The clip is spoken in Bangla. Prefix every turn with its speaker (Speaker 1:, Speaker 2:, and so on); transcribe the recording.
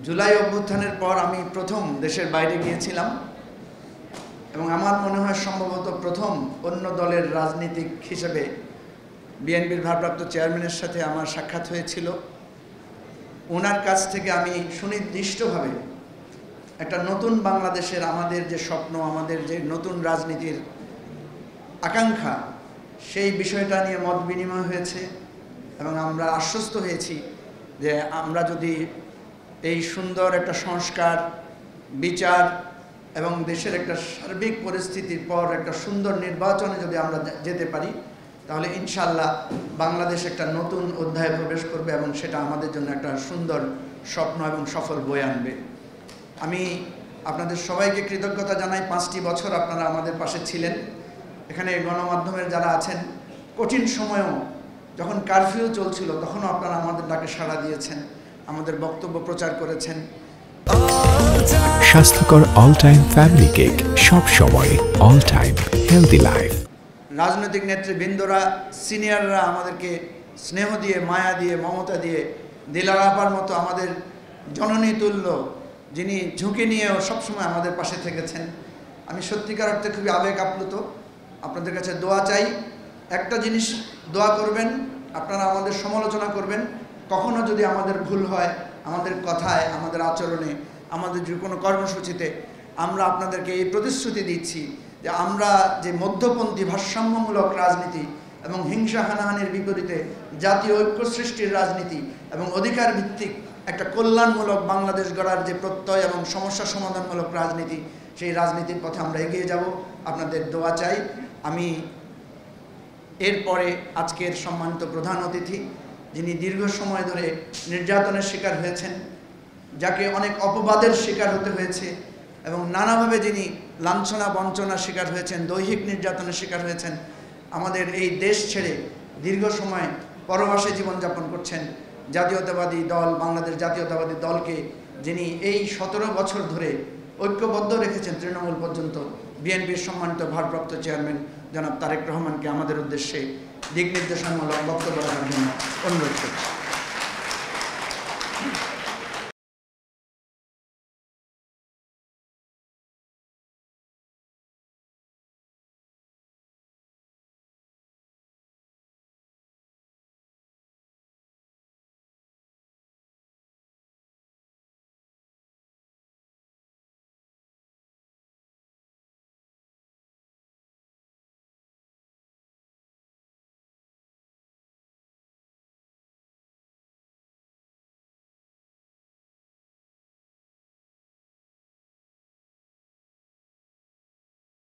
Speaker 1: জুলাই অভ্যুত্থানের পর আমি প্রথম দেশের বাইরে গিয়েছিলাম এবং আমার মনে হয় সম্ভবত প্রথম অন্য দলের রাজনীতিক হিসেবে বিএনপির ভারপ্রাপ্ত চেয়ারম্যানের সাথে আমার সাক্ষাৎ হয়েছিল। ওনার কাছ থেকে আমি সুনির্দিষ্টভাবে একটা নতুন বাংলাদেশের আমাদের যে স্বপ্ন, আমাদের যে নতুন রাজনীতির আকাঙ্ক্ষা, সেই বিষয়টা নিয়ে মত বিনিময় হয়েছে এবং আমরা আশ্বস্ত হয়েছি যে আমরা যদি এই সুন্দর একটা সংস্কার, বিচার এবং দেশের একটা সার্বিক পরিস্থিতির পর একটা সুন্দর নির্বাচনে যদি আমরা যেতে পারি, তাহলে ইনশাআল্লাহ বাংলাদেশ একটা নতুন অধ্যায়ে প্রবেশ করবে এবং সেটা আমাদের জন্য একটা সুন্দর স্বপ্ন এবং সফল বয়ে আনবে। আমি আপনাদের সবাইকে কৃতজ্ঞতা জানাই। 5টি বছর আপনারা আমাদের পাশে ছিলেন। এখানে গণমাধ্যমের যারা আছেন, কঠিন সময়েও যখন কারফিউ চলছিল তখনও আপনারা আমাদের ডাকে সাড়া দিয়েছেন, আমাদের বক্তব্য প্রচার করেছেন।
Speaker 2: স্বাস্থ্যকর অল টাইম ফ্যামিলি কেক, সব সময় অল টাইম হেলদি লাইফ।
Speaker 1: রাজনৈতিক নেতৃবৃন্দরা, সিনিয়ররা আমাদেরকে স্নেহ দিয়ে, মায়া দিয়ে, মমতা দিয়ে, দিলারাপার মতো আমাদের জননী তুল্য, যিনি ঝুঁকি নিয়েও সবসময় আমাদের পাশে থেকেছেন। আমি সত্যিকার অর্থে খুবই আবেগ আপ্লুত। আপনাদের কাছে দোয়া চাই। একটা জিনিস দোয়া করবেন, আপনারা আমাদের সমালোচনা করবেন। কখনো যদি আমাদের ভুল হয়, আমাদের কথায়, আমাদের আচরণে, আমাদের যে কোনো কর্মসূচিতে, আমরা আপনাদেরকে এই প্রতিশ্রুতি দিচ্ছি যে আমরা যে মধ্যপন্থী ভারসাম্যমূলক রাজনীতি এবং হিংসা হানাহানির বিপরীতে জাতীয় ঐক্য সৃষ্টির রাজনীতি এবং অধিকার ভিত্তিক একটা কল্যাণমূলক বাংলাদেশ গড়ার যে প্রত্যয় এবং সমস্যা সমাধানমূলক রাজনীতি, সেই রাজনীতির পথে আমরা এগিয়ে যাব। আপনাদের দোয়া চাই। আমি এরপরে আজকের সম্মানিত প্রধান অতিথি, যিনি দীর্ঘ সময় ধরে নির্যাতনের শিকার হয়েছেন, যাকে অনেক অপবাদের শিকার হতে হয়েছে এবং নানাভাবে যিনি লাঞ্ছনা বঞ্চনার শিকার হয়েছেন, দৈহিক নির্যাতনের শিকার হয়েছেন, আমাদের এই দেশ ছেড়ে দীর্ঘ সময় পরবাসে জীবনযাপন করছেন, জাতীয়তাবাদী দল, বাংলাদেশ জাতীয়তাবাদী দলকে যিনি এই 17 বছর ধরে ঐক্যবদ্ধ রেখেছেন তৃণমূল পর্যন্ত, বিএনপির সম্মানিত ভারপ্রাপ্ত চেয়ারম্যান জনাব তারেক রহমানকে আমাদের উদ্দেশ্যে দিক নির্দেশনামূলক বক্তব্য রাখার জন্য অনুরোধ করছি।